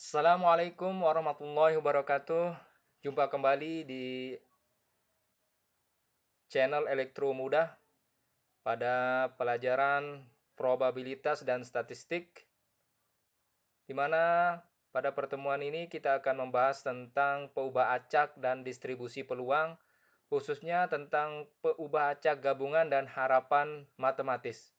Assalamualaikum warahmatullahi wabarakatuh. Jumpa kembali di channel Elektro Mudah pada pelajaran probabilitas dan statistik, di mana pada pertemuan ini kita akan membahas tentang peubah acak dan distribusi peluang, khususnya tentang peubah acak gabungan dan harapan matematis.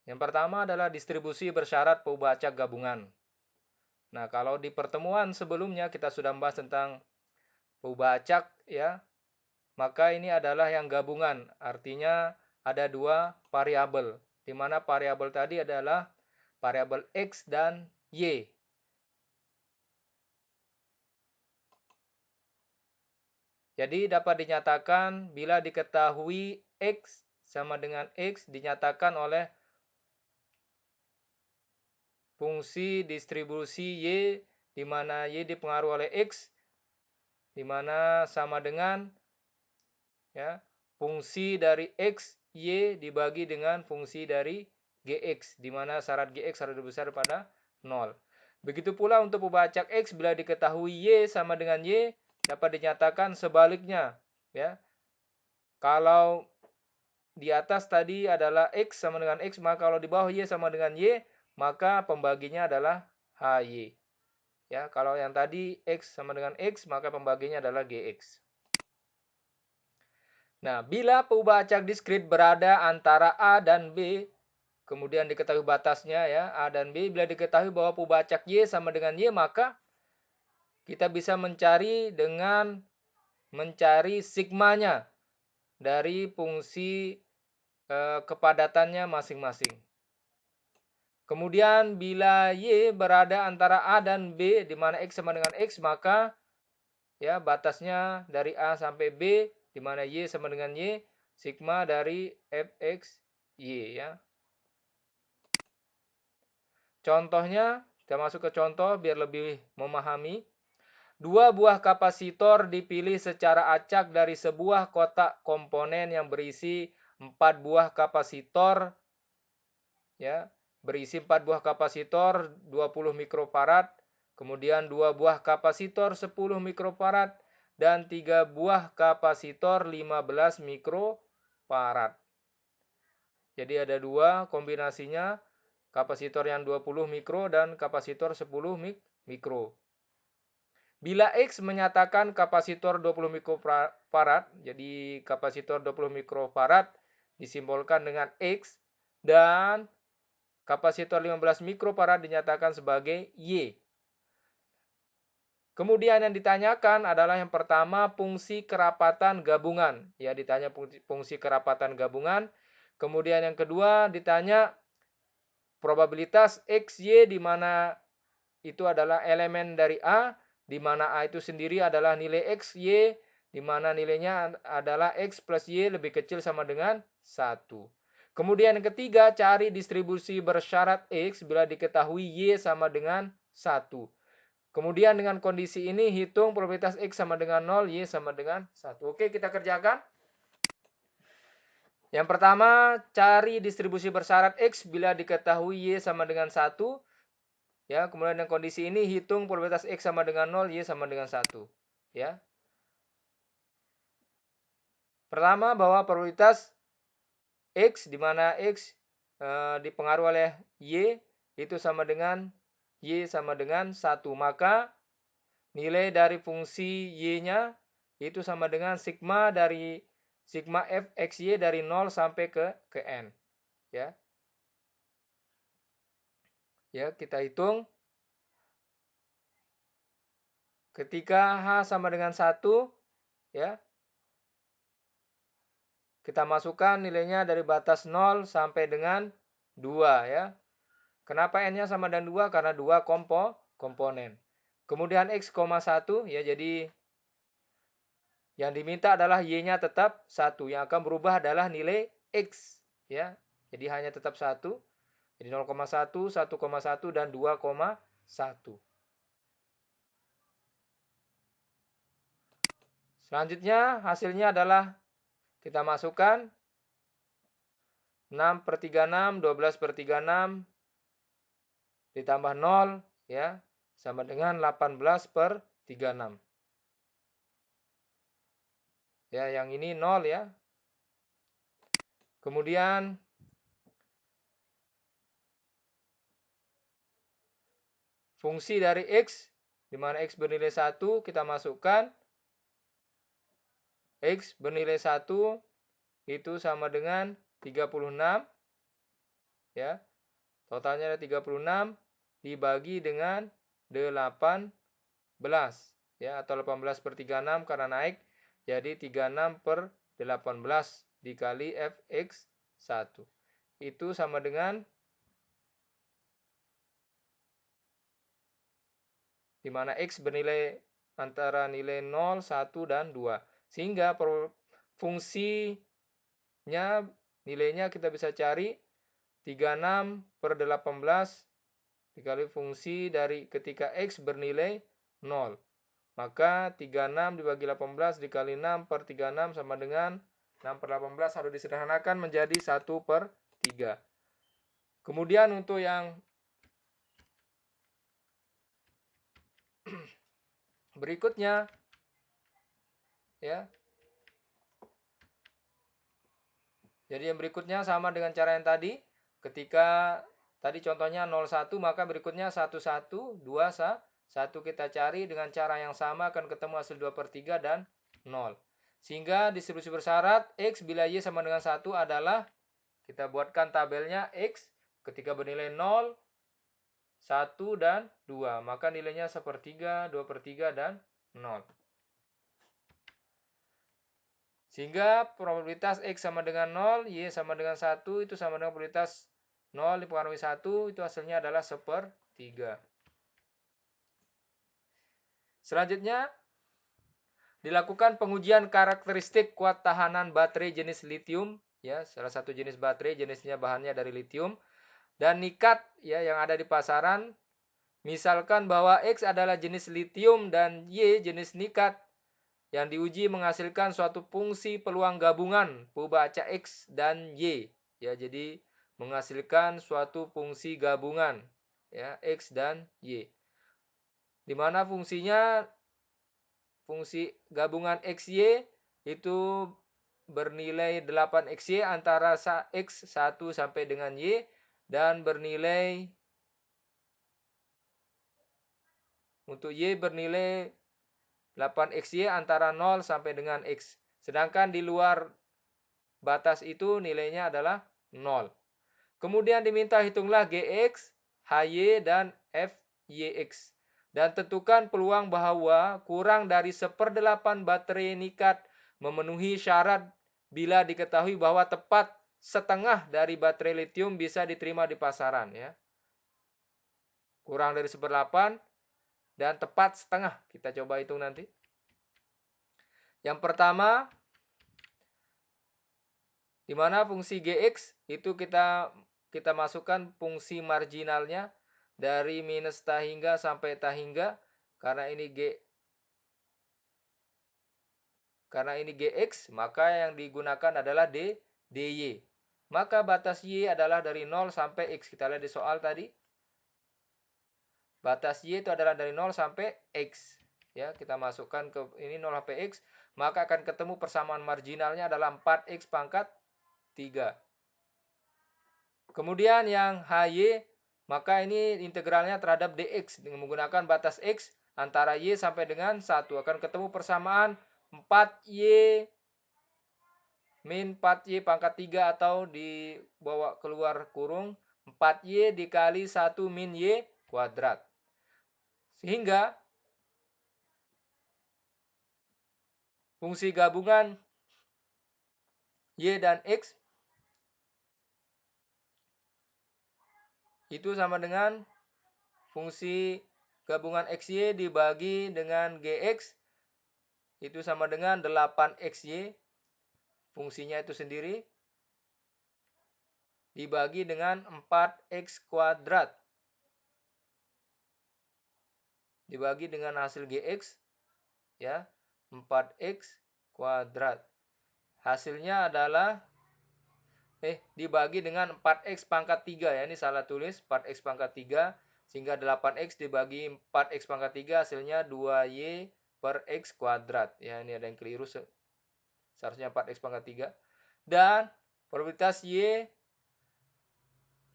Yang pertama adalah distribusi bersyarat peubah acak gabungan. Nah, kalau di pertemuan sebelumnya kita sudah membahas tentang peubah acak, ya, maka ini adalah yang gabungan. Artinya ada dua variabel, di mana variabel tadi adalah variabel X dan Y. Jadi dapat dinyatakan bila diketahui X sama dengan X dinyatakan oleh fungsi distribusi Y, di mana Y dipengaruhi oleh X, di mana sama dengan, ya, fungsi dari X, Y dibagi dengan fungsi dari Gx, di mana syarat Gx harus lebih besar daripada 0. Begitu pula untuk peubah acak X, bila diketahui Y sama dengan Y, dapat dinyatakan sebaliknya. Ya. Kalau di atas tadi adalah X sama dengan X, maka kalau di bawah Y sama dengan Y, maka pembaginya adalah HY. Ya, kalau yang tadi X sama dengan X, maka pembaginya adalah Gx. Nah, bila peubah acak diskrit berada antara A dan B, kemudian diketahui batasnya, ya, A dan B, bila diketahui bahwa peubah acak Y sama dengan Y, maka kita bisa mencari dengan mencari sigmanya dari fungsi kepadatannya masing-masing. Kemudian bila Y berada antara A dan B, di mana X sama dengan X, maka, ya, batasnya dari A sampai B, di mana Y sama dengan Y, sigma dari fx Y, ya. Contohnya, kita masuk ke contoh biar lebih memahami. Dua buah kapasitor dipilih secara acak dari sebuah kotak komponen yang berisi 4 buah kapasitor, ya, berisi 4 buah kapasitor 20 mikrofarad, kemudian 2 buah kapasitor 10 mikrofarad, dan 3 buah kapasitor 15 mikrofarad. Jadi ada dua kombinasinya, kapasitor yang 20 mikro dan kapasitor 10 mikro. Bila X menyatakan kapasitor 20 mikrofarad, jadi kapasitor 20 mikrofarad disimbolkan dengan X, dan kapasitor 15 mikrofarad dinyatakan sebagai Y. Kemudian yang ditanyakan adalah yang pertama fungsi kerapatan gabungan. Ya, ditanya fungsi kerapatan gabungan. Kemudian yang kedua ditanya probabilitas XY, di mana itu adalah elemen dari A, di mana A itu sendiri adalah nilai XY, di mana nilainya adalah X plus Y lebih kecil sama dengan 1. Kemudian yang ketiga, cari distribusi bersyarat X bila diketahui Y sama dengan 1. Kemudian dengan kondisi ini, hitung probabilitas X sama dengan 0, Y sama dengan 1. Oke, kita kerjakan. Yang pertama, cari distribusi bersyarat X bila diketahui Y sama dengan 1. Ya, kemudian dengan kondisi ini, hitung probabilitas X sama dengan 0, Y sama dengan 1. Ya. Pertama, bahwa probabilitas X, di mana X dipengaruhi oleh Y, itu sama dengan Y sama dengan 1. Maka nilai dari fungsi Y-nya itu sama dengan sigma dari sigma fxy dari 0 sampai ke N. Ya. Ya, kita hitung. Ketika H sama dengan 1, ya, kita masukkan nilainya dari batas 0 sampai dengan 2, ya. Kenapa N-nya sama dengan 2? Karena 2 komponen. Kemudian X, 1, ya, jadi yang diminta adalah Y-nya tetap 1. Yang akan berubah adalah nilai X, ya. Jadi hanya tetap 1. Jadi 0,1, 1,1, dan 2,1. Selanjutnya hasilnya adalah kita masukkan 6/36, 12/36 ditambah 0 ya, sama dengan 18/36. Ya, yang ini 0 ya. Kemudian fungsi dari X, di mana X bernilai 1, kita masukkan X bernilai 1 itu sama dengan 36 ya. Totalnya ada 36 dibagi dengan 18 ya, atau 18/36 karena naik jadi 36/18 dikali fx1. Itu sama dengan di mana x bernilai antara nilai 0, 1, dan 2. Sehingga fungsinya nilainya kita bisa cari 36/18 dikali fungsi dari ketika x bernilai 0. Maka 36 dibagi 18 dikali 6/36 sama dengan 6/18 harus disederhanakan menjadi 1/3. Kemudian untuk yang berikutnya ya. Jadi yang berikutnya sama dengan cara yang tadi. Ketika tadi contohnya 01, maka berikutnya 11, 2, 1 kita cari dengan cara yang sama akan ketemu hasil 2/3 dan 0. Sehingga distribusi bersyarat X bila Y sama dengan 1 adalah, kita buatkan tabelnya X ketika bernilai 0, 1, dan 2. Maka nilainya 1/3, 2/3, dan 0. Sehingga probabilitas X sama dengan 0, Y sama dengan 1, itu sama dengan probabilitas 0 dipengaruhi 1, itu hasilnya adalah 1/3. Selanjutnya, dilakukan pengujian karakteristik kuat tahanan baterai jenis lithium, ya, salah satu jenis baterai, jenisnya bahannya dari lithium, dan nikat ya yang ada di pasaran. Misalkan bahwa X adalah jenis lithium dan Y jenis nikat. Yang diuji menghasilkan suatu fungsi peluang gabungan pembaca X dan Y. Ya, jadi menghasilkan suatu fungsi gabungan ya, X dan Y. Di mana fungsinya, fungsi gabungan XY itu bernilai 8XY antara X 1 sampai dengan Y, dan bernilai untuk Y bernilai 8XY antara 0 sampai dengan X. Sedangkan di luar batas itu nilainya adalah 0. Kemudian diminta hitunglah GX, HY, dan FYX. Dan tentukan peluang bahwa kurang dari 1/8 baterai nikat memenuhi syarat bila diketahui bahwa tepat setengah dari baterai lithium bisa diterima di pasaran. Ya. Kurang dari 1/8 dan tepat setengah. Kita coba hitung nanti. Yang pertama, di mana fungsi GX itu kita masukkan fungsi marginalnya dari minus tahingga sampai tahingga, karena ini GX, maka yang digunakan adalah DY. Maka batas Y adalah dari 0 sampai X. Kita lihat di soal tadi. Batas Y itu adalah dari 0 sampai X. Ya, kita masukkan ke ini 0 sampai X, maka akan ketemu persamaan marginalnya adalah 4X pangkat 3. Kemudian yang HY, maka ini integralnya terhadap DX dengan menggunakan batas X antara Y sampai dengan 1. Akan ketemu persamaan 4Y min 4Y pangkat 3 atau dibawa keluar kurung 4Y dikali 1 min Y kuadrat. Sehingga fungsi gabungan Y dan X itu sama dengan fungsi gabungan XY dibagi dengan GX itu sama dengan 8XY. Fungsinya itu sendiri dibagi dengan 4X kuadrat. Dibagi dengan hasil GX ya, 4X kuadrat. Hasilnya adalah dibagi dengan 4x pangkat 3 ya. Ini salah tulis, 4x pangkat 3. Sehingga 8x dibagi 4x pangkat 3 hasilnya 2y per x kuadrat. Ya, ini ada yang keliru. Seharusnya 4x pangkat 3. Dan probabilitas y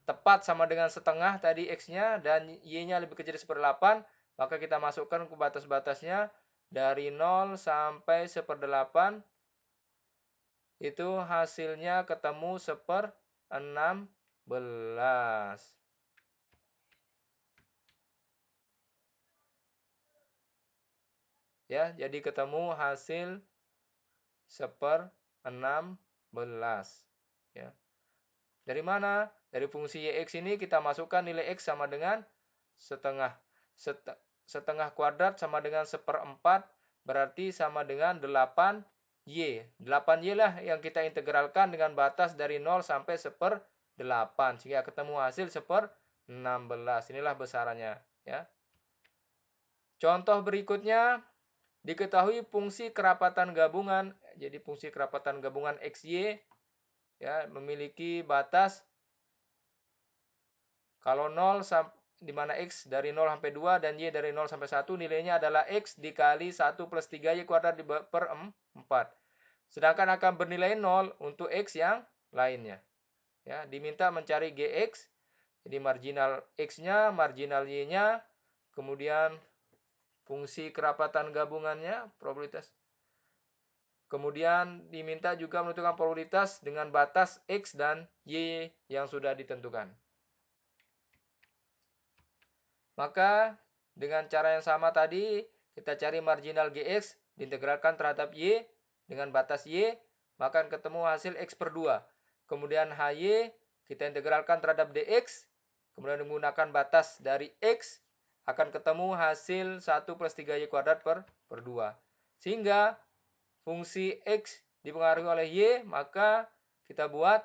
tepat sama dengan setengah tadi x-nya. Dan y-nya lebih kecil dari 1/8. Maka kita masukkan ke batas-batasnya. Dari 0 sampai 1/8. Itu hasilnya ketemu 1/16. Ya, jadi ketemu hasil 1/16. Ya. Dari mana? Dari fungsi y(x) ini kita masukkan nilai x sama dengan setengah. Setengah kuadrat sama dengan 1/4, berarti sama dengan 8y. 8y lah yang kita integralkan dengan batas dari 0 sampai 1/8. Sehingga ketemu hasil 1/16. Inilah besarannya. Ya. Contoh berikutnya, diketahui fungsi kerapatan gabungan. Jadi fungsi kerapatan gabungan xy ya, memiliki batas kalau 0 di mana x dari 0 sampai 2 dan y dari 0 sampai 1 nilainya adalah x dikali 1 plus 3y kuadrat per 4. Sedangkan akan bernilai 0 untuk x yang lainnya. Ya, diminta mencari gx. Jadi marginal x-nya, marginal y-nya, kemudian fungsi kerapatan gabungannya, probabilitas. Kemudian diminta juga menentukan probabilitas dengan batas x dan y yang sudah ditentukan. Maka dengan cara yang sama tadi, kita cari marginal gx, diintegralkan terhadap y dengan batas y, maka akan ketemu hasil x per 2. Kemudian hy, kita integralkan terhadap dx, kemudian menggunakan batas dari x, akan ketemu hasil 1 plus 3y kuadrat per 2. Sehingga fungsi x dipengaruhi oleh y, maka kita buat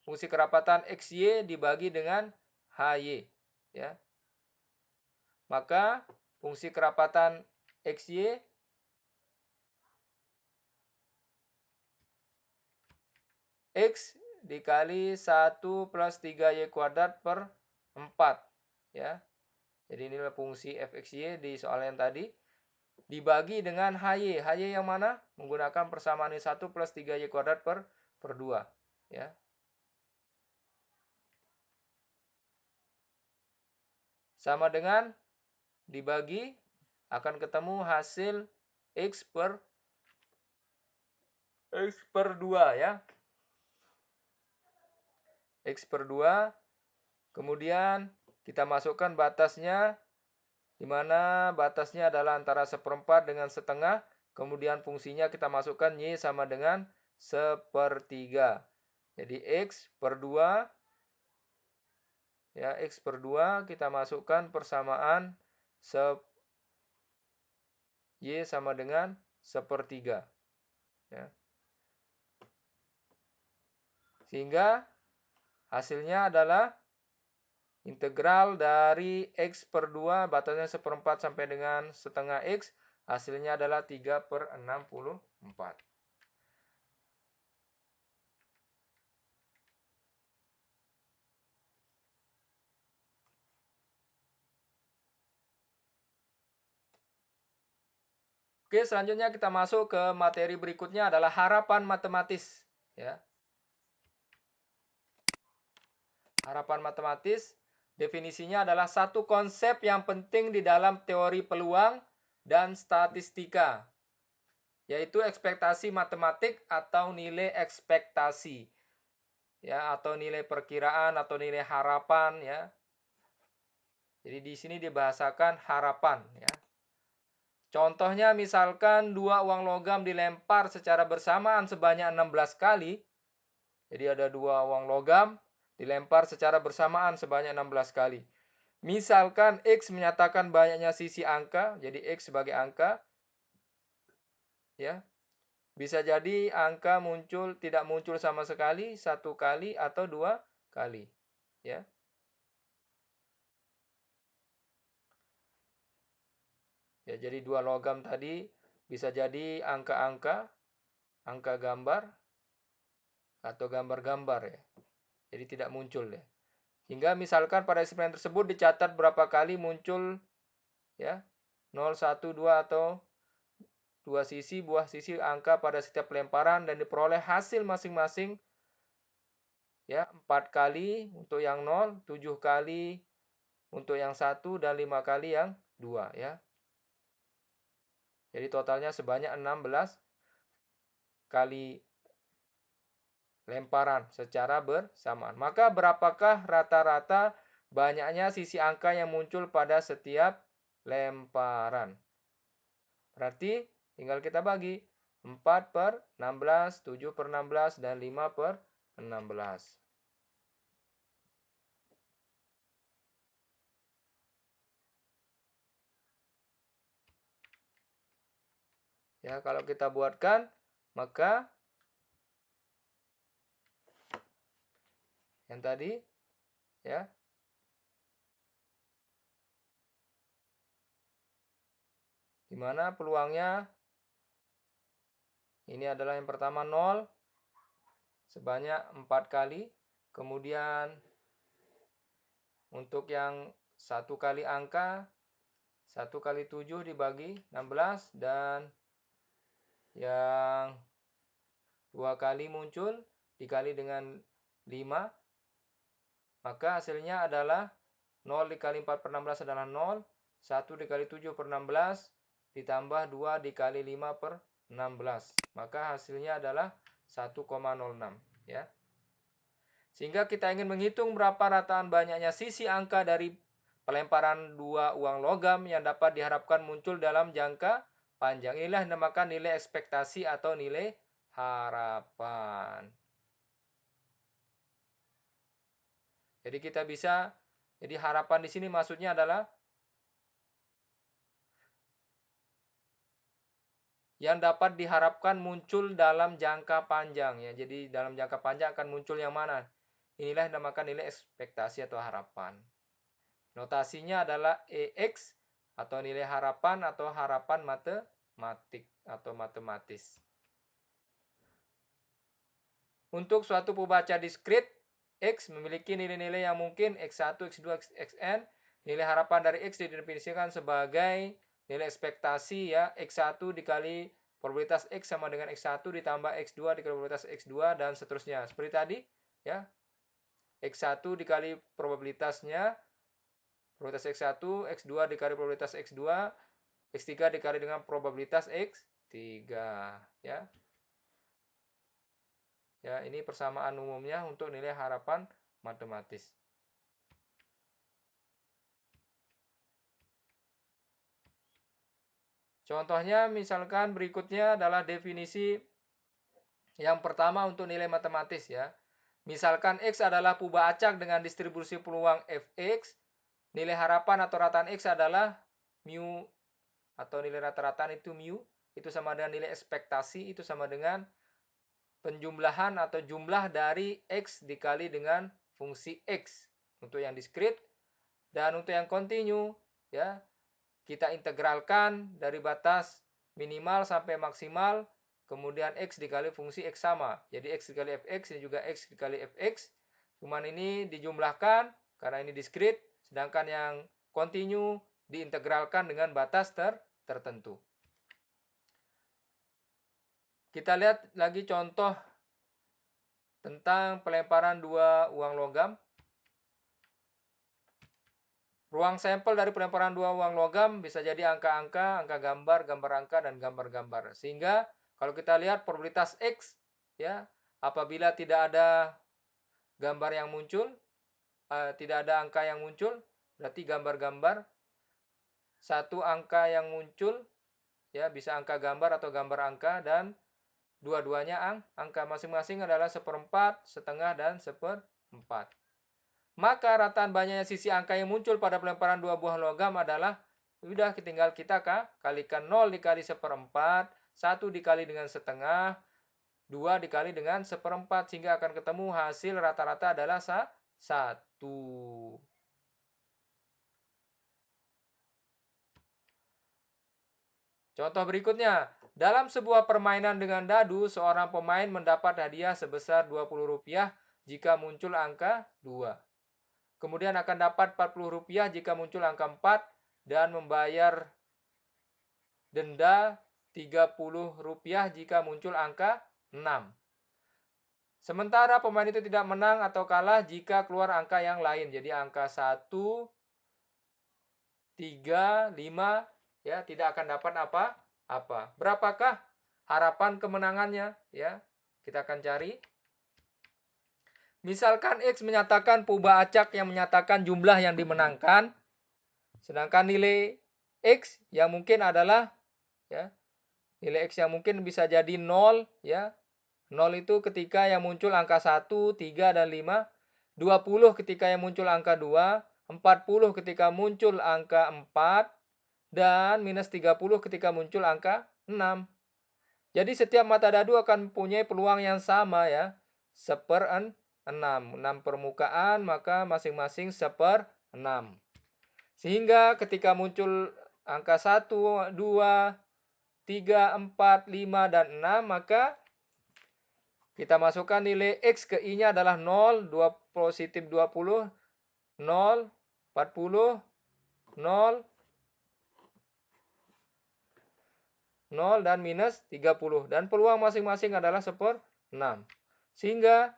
fungsi kerapatan xy dibagi dengan hy. Ya. Maka fungsi kerapatan xy x dikali 1 plus 3y kuadrat per 4. Ya. Jadi inilah fungsi fxy di soal yang tadi. Dibagi dengan hy. Hy yang mana? Menggunakan persamaan 1 plus 3y kuadrat per 2. Ya. Sama dengan dibagi akan ketemu hasil x per 2 ya. X per 2. Kemudian kita masukkan batasnya, di mana batasnya adalah antara 1/4 dengan setengah. Kemudian fungsinya kita masukkan y sama dengan 1/3. Jadi x per 2. Ya, x per 2 kita masukkan persamaan y sama dengan 1/3. Ya. Sehingga hasilnya adalah integral dari x per 2, batasnya 1/4 sampai dengan setengah x, hasilnya adalah 3/64. Oke, selanjutnya kita masuk ke materi berikutnya adalah harapan matematis. Ya. Harapan matematis, definisinya adalah satu konsep yang penting di dalam teori peluang dan statistika, yaitu ekspektasi matematik atau nilai ekspektasi. Ya, atau nilai perkiraan atau nilai harapan ya. Jadi di sini dibahasakan harapan ya. Contohnya misalkan dua uang logam dilempar secara bersamaan sebanyak 16 kali. Jadi ada dua uang logam dilempar secara bersamaan sebanyak 16 kali. Misalkan X menyatakan banyaknya sisi angka, jadi X sebagai angka. Ya. Bisa jadi angka tidak muncul sama sekali, 1 kali atau 2 kali. Ya. Ya, jadi dua logam tadi bisa jadi angka-angka, angka gambar, atau gambar-gambar ya. Jadi tidak muncul ya. Hingga misalkan pada eksperimen tersebut dicatat berapa kali muncul ya 0, 1, 2 atau buah sisi angka pada setiap pelemparan dan diperoleh hasil masing-masing ya 4 kali untuk yang 0, 7 kali untuk yang 1 dan 5 kali yang 2 ya. Jadi totalnya sebanyak 16 kali lemparan secara bersamaan. Maka berapakah rata-rata banyaknya sisi angka yang muncul pada setiap lemparan? Berarti tinggal kita bagi 4 per 16, 7 per 16, dan 5 per 16. Ya, kalau kita buatkan, maka yang tadi, ya, di mana peluangnya, ini adalah yang pertama 0, sebanyak 4 kali. Kemudian, untuk yang 1 kali angka, 1 kali 7 dibagi 16, dan yang 2 kali muncul dikali dengan 5, maka hasilnya adalah 0 dikali 4 per 16 adalah 0, 1 dikali 7 per 16, ditambah 2 dikali 5 per 16. Maka hasilnya adalah 1,06 ya. Sehingga kita ingin menghitung berapa rataan banyaknya sisi angka dari pelemparan dua uang logam yang dapat diharapkan muncul dalam jangka panjang. Inilah yang dinamakan nilai ekspektasi atau nilai harapan. Jadi kita bisa, jadi harapan di sini maksudnya adalah yang dapat diharapkan muncul dalam jangka panjang ya. Jadi dalam jangka panjang akan muncul yang mana? Inilah yang dinamakan nilai ekspektasi atau harapan. Notasinya adalah EX atau nilai harapan atau harapan matematik atau matematis. Untuk suatu pembaca diskrit, X memiliki nilai-nilai yang mungkin X1, X2, Xn. Nilai harapan dari X didefinisikan sebagai nilai ekspektasi ya, X1 dikali probabilitas X sama dengan X1 ditambah X2 dikali probabilitas X2 dan seterusnya. Seperti tadi ya. X1 dikali probabilitasnya, probabilitas X1, X2 dikali probabilitas X2, X3 dikali dengan probabilitas X3 ya. Ya, ini persamaan umumnya untuk nilai harapan matematis. Contohnya misalkan berikutnya adalah definisi yang pertama untuk nilai matematis ya. Misalkan X adalah pubah acak dengan distribusi peluang Fx, nilai harapan atau rataan X adalah mu atau nilai rata-rataan itu mu, itu sama dengan nilai ekspektasi, itu sama dengan penjumlahan atau jumlah dari X dikali dengan fungsi X untuk yang diskrit. Dan untuk yang kontinu ya, kita integralkan dari batas minimal sampai maksimal, kemudian X dikali fungsi X sama. Jadi X dikali Fx ini juga X dikali Fx. Cuman ini dijumlahkan karena ini diskrit, sedangkan yang kontinu diintegralkan dengan batas tertentu. Kita lihat lagi contoh tentang pelemparan dua uang logam. Ruang sampel dari pelemparan dua uang logam bisa jadi angka-angka, angka gambar, gambar angka, dan gambar-gambar. Sehingga kalau kita lihat probabilitas X, ya, apabila tidak ada gambar yang muncul, tidak ada angka yang muncul, berarti gambar-gambar. Satu angka yang muncul, ya, bisa angka gambar atau gambar angka, dan dua-duanya angka masing-masing adalah 1/4, setengah, dan 1/4. Maka rataan banyaknya sisi angka yang muncul pada pelemparan dua buah logam adalah, sudah tinggal kita kalikan 0 dikali 1/4, 1 dikali dengan setengah, 2 dikali dengan 1/4, sehingga akan ketemu hasil rata-rata adalah 1. Contoh berikutnya, Dalam sebuah permainan dengan dadu, seorang pemain mendapat hadiah sebesar Rp20 jika muncul angka 2. Kemudian akan dapat Rp40 jika muncul angka 4 dan membayar denda Rp30 jika muncul angka 6. Sementara pemain itu tidak menang atau kalah jika keluar angka yang lain. Jadi angka 1, 3, 5 ya tidak akan dapat apa-apa. Berapakah harapan kemenangannya? Ya, kita akan cari. Misalkan X menyatakan pubah acak yang menyatakan jumlah yang dimenangkan. Sedangkan nilai X yang mungkin adalah ya, nilai X yang mungkin bisa jadi 0 ya. 0 itu ketika yang muncul angka 1, 3, dan 5. 20 ketika yang muncul angka 2. 40 ketika muncul angka 4. Dan minus 30 ketika muncul angka 6. Jadi setiap mata dadu akan mempunyai peluang yang sama ya. 1/6. 6 permukaan maka masing-masing 1/6. Sehingga ketika muncul angka 1, 2, 3, 4, 5, dan 6 maka kita masukkan nilai X ke I-nya adalah 0, positif 20, 0, 40, 0, 0, dan minus 30. Dan peluang masing-masing adalah 1/6. Sehingga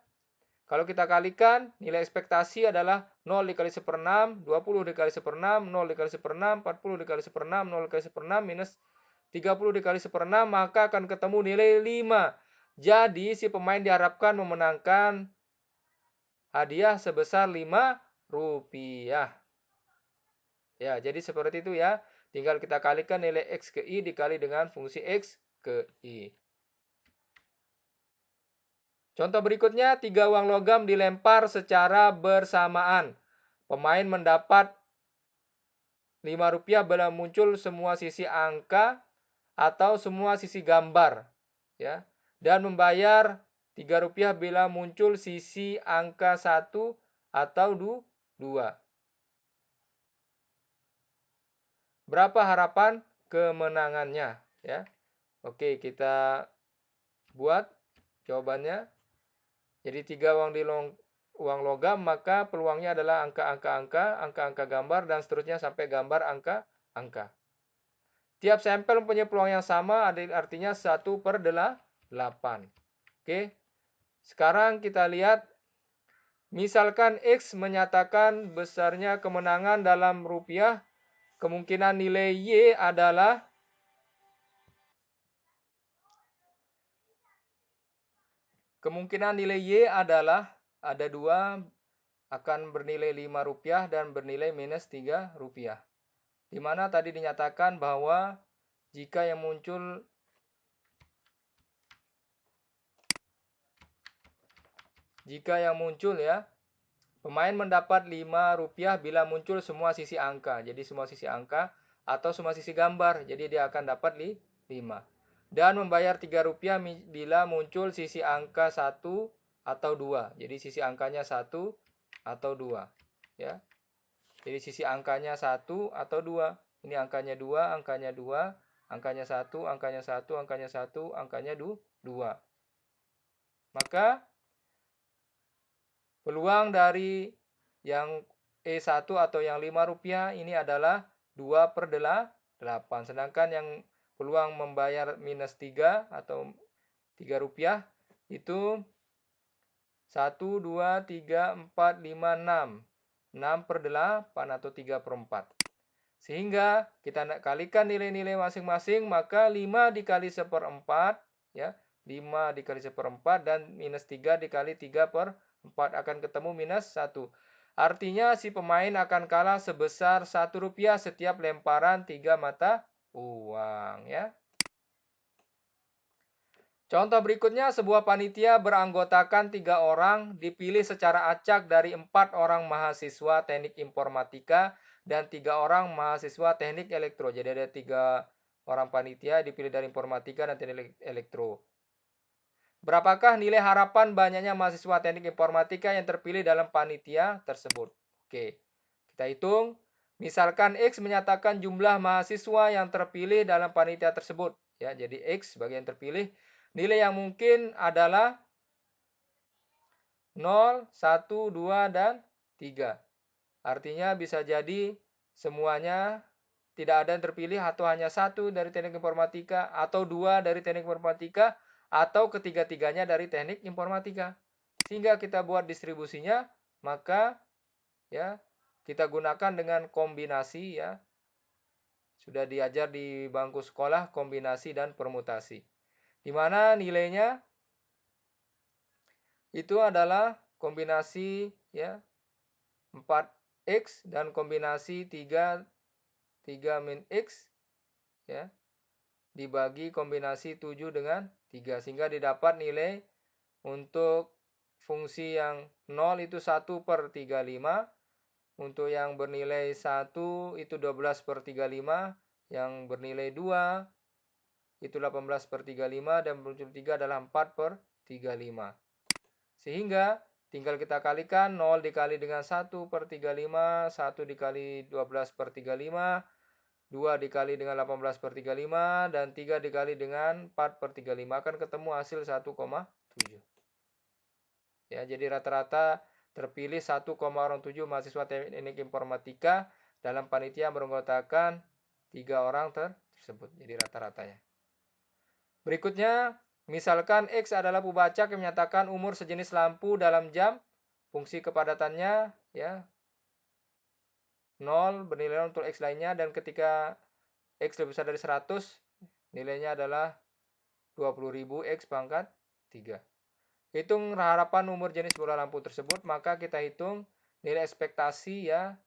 kalau kita kalikan, nilai ekspektasi adalah 0 dikali 1/6, 20 dikali 1/6, 0 dikali 1/6, 40 dikali 1/6, 0 dikali 1/6, minus 30 dikali 1/6, maka akan ketemu nilai 5. Jadi si pemain diharapkan memenangkan hadiah sebesar Rp5. Ya, jadi seperti itu ya. Tinggal kita kalikan nilai X ke I dikali dengan fungsi X ke I. Contoh berikutnya, 3 uang logam dilempar secara bersamaan. Pemain mendapat Rp5 bila muncul semua sisi angka atau semua sisi gambar. Ya. Dan membayar Rp3 bila muncul sisi angka 1 atau 2. Berapa harapan kemenangannya? Ya. Oke, kita buat jawabannya. Jadi 3 uang logam, maka peluangnya adalah angka-angka gambar, dan seterusnya sampai gambar angka-angka. Tiap sampel mempunyai peluang yang sama, artinya 1/8. Oke. Sekarang kita lihat, misalkan X menyatakan besarnya kemenangan dalam rupiah, kemungkinan nilai Y adalah ada 2, akan bernilai Rp5 dan bernilai minus Rp3. Di mana tadi dinyatakan bahwa jika yang muncul ya, pemain mendapat Rp5 bila muncul semua sisi angka. Jadi semua sisi angka atau semua sisi gambar. Jadi dia akan dapat 5. Dan membayar Rp3 bila muncul sisi angka 1 atau 2. Jadi sisi angkanya 1 atau 2. Ya. Jadi sisi angkanya 1 atau 2. Ini angkanya 2, angkanya 2, angkanya 1, angkanya 1, angkanya 1, angkanya 2. Maka peluang dari yang E1 atau yang Rp5 ini adalah 2/8. Sedangkan yang peluang membayar minus 3 atau Rp3 itu 1, 2, 3, 4, 5, 6. 6/8 atau 3/4. Sehingga kita kalikan nilai-nilai masing-masing, maka 5 dikali 1/4 ya, 5 dikali 1/4 dan minus 3 dikali 3/4 akan ketemu minus 1. Artinya si pemain akan kalah sebesar Rp1 setiap lemparan 3 mata uang ya. Contoh berikutnya, sebuah panitia beranggotakan 3 orang dipilih secara acak dari 4 orang mahasiswa teknik informatika dan 3 orang mahasiswa teknik elektro. Jadi ada 3 orang panitia dipilih dari informatika dan teknik elektro. Berapakah nilai harapan banyaknya mahasiswa teknik informatika yang terpilih dalam panitia tersebut? Oke, kita hitung. Misalkan X menyatakan jumlah mahasiswa yang terpilih dalam panitia tersebut. Ya, jadi X sebagai yang terpilih. Nilai yang mungkin adalah 0, 1, 2, dan 3. Artinya bisa jadi semuanya tidak ada yang terpilih atau hanya satu dari teknik informatika atau dua dari teknik informatika atau ketiga-tiganya dari teknik informatika. Sehingga kita buat distribusinya, maka ya kita gunakan dengan kombinasi ya. Sudah diajar di bangku sekolah kombinasi dan permutasi. Di mana nilainya itu adalah kombinasi ya 4x dan kombinasi 3 min x ya dibagi kombinasi 7 dengan 3 sehingga didapat nilai untuk fungsi yang 0 itu 1/35, untuk yang bernilai 1 itu 12/35, yang bernilai 2 itu 18/35 dan muncul 3 adalah 4/35. Sehingga tinggal kita kalikan 0 dikali dengan 1/35, 1 dikali 12/35, 2 dikali dengan 18/35, dan 3 dikali dengan 4/35 akan ketemu hasil 1,7. Ya, jadi rata-rata terpilih 1,7 mahasiswa teknik informatika dalam panitia beranggotakan 3 orang tersebut. Jadi rata-ratanya. Berikutnya, misalkan X adalah pembacak yang menyatakan umur sejenis lampu dalam jam, fungsi kepadatannya ya 0 bernilai 0 untuk X lainnya, dan ketika X lebih besar dari 100, nilainya adalah 20.000 X pangkat 3. Hitung harapan umur jenis bola lampu tersebut, maka kita hitung nilai ekspektasi ya,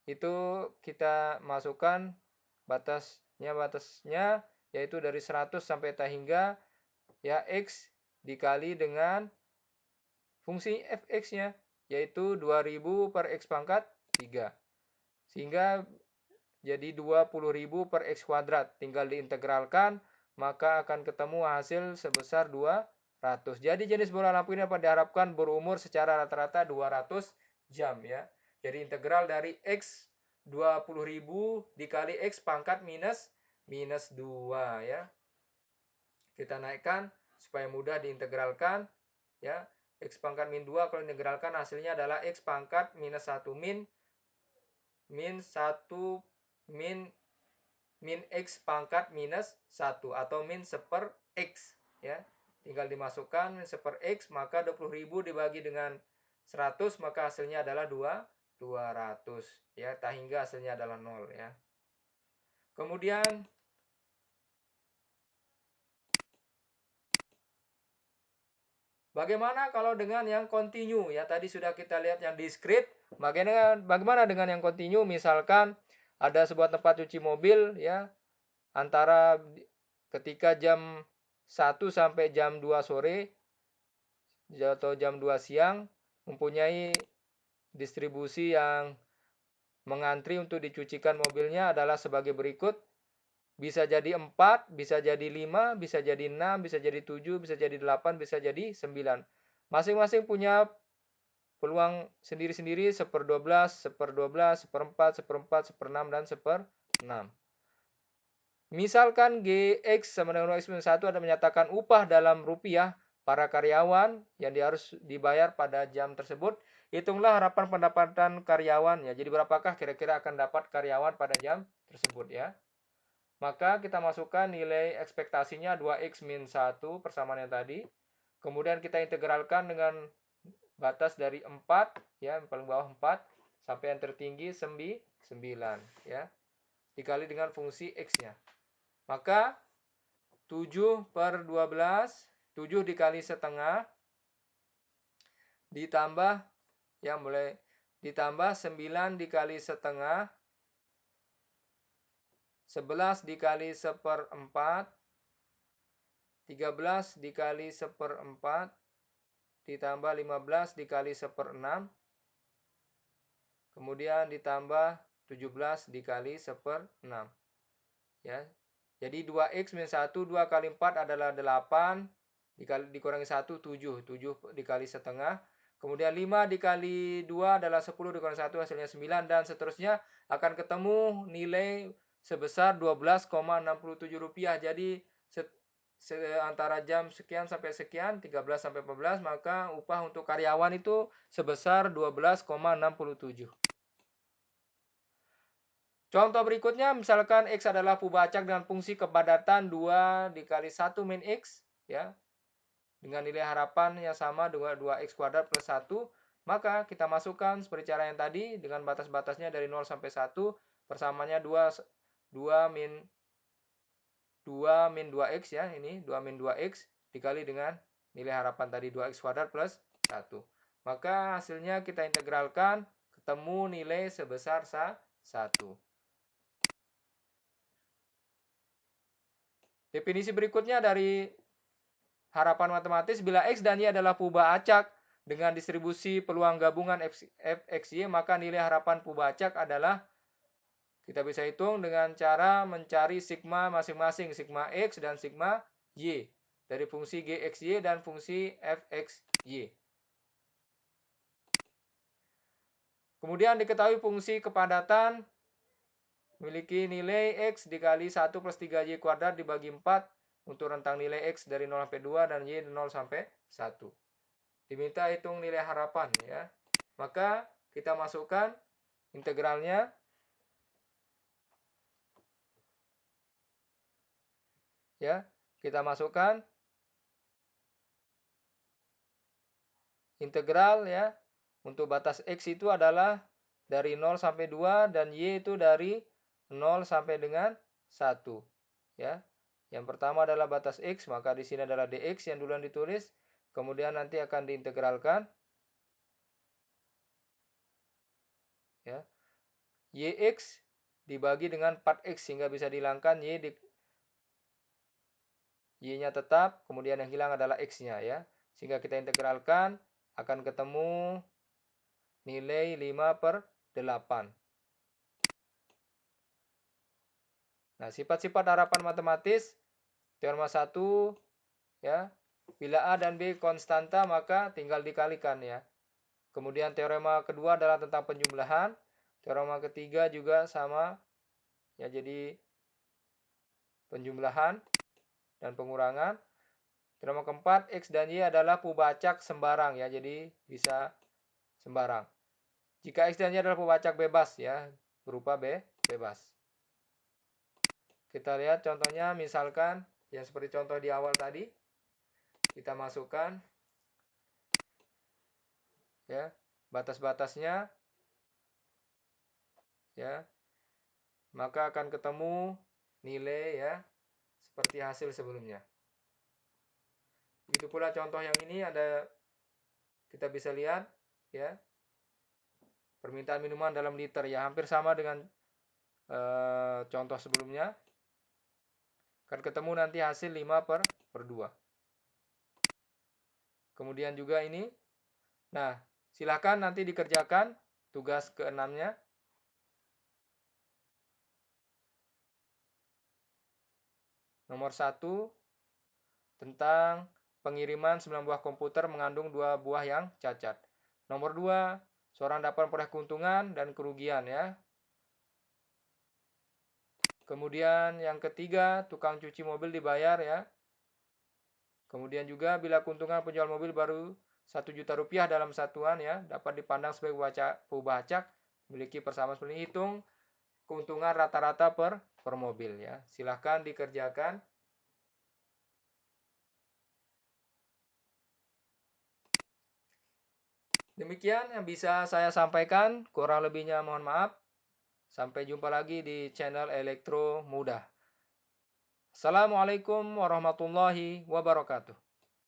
itu kita masukkan batasnya yaitu dari 100 sampai hingga ya X dikali dengan fungsi fx-nya yaitu 2000 per X pangkat 3. Sehingga jadi 20.000 per X kuadrat. Tinggal diintegralkan, maka akan ketemu hasil sebesar 200. Jadi jenis bola lampu ini dapat diharapkan berumur secara rata-rata 200 jam ya. Jadi integral dari X 20.000 dikali X pangkat minus 2 ya. Kita naikkan supaya mudah diintegralkan ya. X pangkat min 2 kalau integralkan hasilnya adalah X pangkat minus 1 min 1 min X pangkat minus 1 atau min 1/x ya. Tinggal dimasukkan min 1/x, maka 20.000 dibagi dengan 100 maka hasilnya adalah 200 ya, tak hingga hasilnya adalah 0 ya. Kemudian bagaimana kalau dengan yang kontinu ya, tadi sudah kita lihat yang diskrit. Bagaimana dengan yang kontinu? Misalkan ada sebuah tempat cuci mobil ya, antara ketika jam 1 sampai jam 2 sore atau jam 2 siang mempunyai distribusi yang mengantri untuk dicucikan mobilnya adalah sebagai berikut. Bisa jadi 4, bisa jadi 5, bisa jadi 6, bisa jadi 7, bisa jadi 8, bisa jadi 9. Masing-masing punya peluang sendiri-sendiri 1/12, 1/12, 1/4, 1/4, 1/6, dan 1/6. Misalkan GX sama dengan X-1 ada menyatakan upah dalam rupiah para karyawan yang harus dibayar pada jam tersebut. Hitunglah harapan pendapatan karyawan ya. Jadi berapakah kira-kira akan dapat karyawan pada jam tersebut ya. Maka kita masukkan nilai ekspektasinya 2x min 1 persamaan yang tadi. Kemudian kita integralkan dengan batas dari 4 ya, paling bawah 4 sampai yang tertinggi 9 ya. Dikali dengan fungsi x-nya. Maka 7/12, 7 dikali setengah ditambah ya, mulai ditambah 9 dikali setengah, 11 dikali 1/4, 13 dikali 1/4, ditambah 15 dikali 1/6, kemudian ditambah 17 dikali 1/6 ya. Jadi 2x min 1, 2 kali 4 adalah 8, dikurangi 1, 7, 7 dikali setengah, Kemudian 5 dikali 2 adalah 10 dikurangi 1 hasilnya 9 dan seterusnya akan ketemu nilai sebesar Rp12,67. Jadi antara jam sekian sampai sekian 13 sampai 14 maka upah untuk karyawan itu sebesar 12,67. Contoh berikutnya misalkan X adalah pubah acak dengan fungsi kepadatan 2 dikali 1 min X ya. Dengan nilai harapan yang sama dengan 2X kuadrat plus 1, maka kita masukkan seperti cara yang tadi dengan batas-batasnya dari 0 sampai 1, persamaannya 2 min 2x ya, ini 2 min 2x dikali dengan nilai harapan tadi 2x kuadrat plus 1. Maka hasilnya kita integralkan, ketemu nilai sebesar 1. Definisi berikutnya dari harapan matematis, bila X dan Y adalah pubah acak dengan distribusi peluang gabungan Fxy, maka nilai harapan pubah acak adalah, kita bisa hitung dengan cara mencari sigma masing-masing, sigma X dan sigma Y, dari fungsi Gxy dan fungsi Fxy. Kemudian diketahui fungsi kepadatan memiliki nilai X dikali 1 plus 3Y kuadrat dibagi 4 untuk rentang nilai X dari 0 sampai 2 dan Y dari 0 sampai 1. Diminta hitung nilai harapan ya. Maka kita masukkan integralnya. Ya, kita masukkan integral ya. Untuk batas X itu adalah dari 0 sampai 2 dan Y itu dari 0 sampai dengan 1. Ya. Yang pertama adalah batas X, maka di sini adalah dx yang duluan ditulis. Kemudian nanti akan diintegralkan. Ya. Yx dibagi dengan 4x sehingga bisa dihilangkan y-nya tetap, kemudian yang hilang adalah x-nya ya. Sehingga kita integralkan akan ketemu nilai 5/8. Nah, sifat-sifat harapan matematis teorema 1 ya. Bila A dan B konstanta maka tinggal dikalikan ya. Kemudian teorema kedua adalah tentang penjumlahan. Teorema ketiga juga sama ya, jadi penjumlahan dan pengurangan. Teorema keempat, X dan Y adalah pubah acak sembarang ya, jadi bisa sembarang. Jika X dan Y adalah pubah acak bebas ya, berupa bebas. Kita lihat contohnya, misalkan yang seperti contoh di awal tadi. Kita masukkan ya batas-batasnya ya. Maka akan ketemu nilai ya seperti hasil sebelumnya. Begitu pula contoh yang ini ada, kita bisa lihat ya. Permintaan minuman dalam liter ya, hampir sama dengan contoh sebelumnya. Akan ketemu nanti hasil 5/2. Kemudian juga ini. Nah, silakan nanti dikerjakan tugas ke-6-nya. Nomor 1 tentang pengiriman 9 buah komputer mengandung 2 buah yang cacat. Nomor 2, seorang dapat memperoleh keuntungan dan kerugian ya. Kemudian yang ketiga, tukang cuci mobil dibayar ya. Kemudian juga bila keuntungan penjual mobil baru Rp1.000.000 dalam satuan ya, dapat dipandang sebagai pubah acak, memiliki persamaan seperti ini. Hitung keuntungan rata-rata per mobil ya. Silahkan dikerjakan. Demikian yang bisa saya sampaikan, kurang lebihnya mohon maaf. Sampai jumpa lagi di channel Elektro Mudah. Assalamualaikum warahmatullahi wabarakatuh.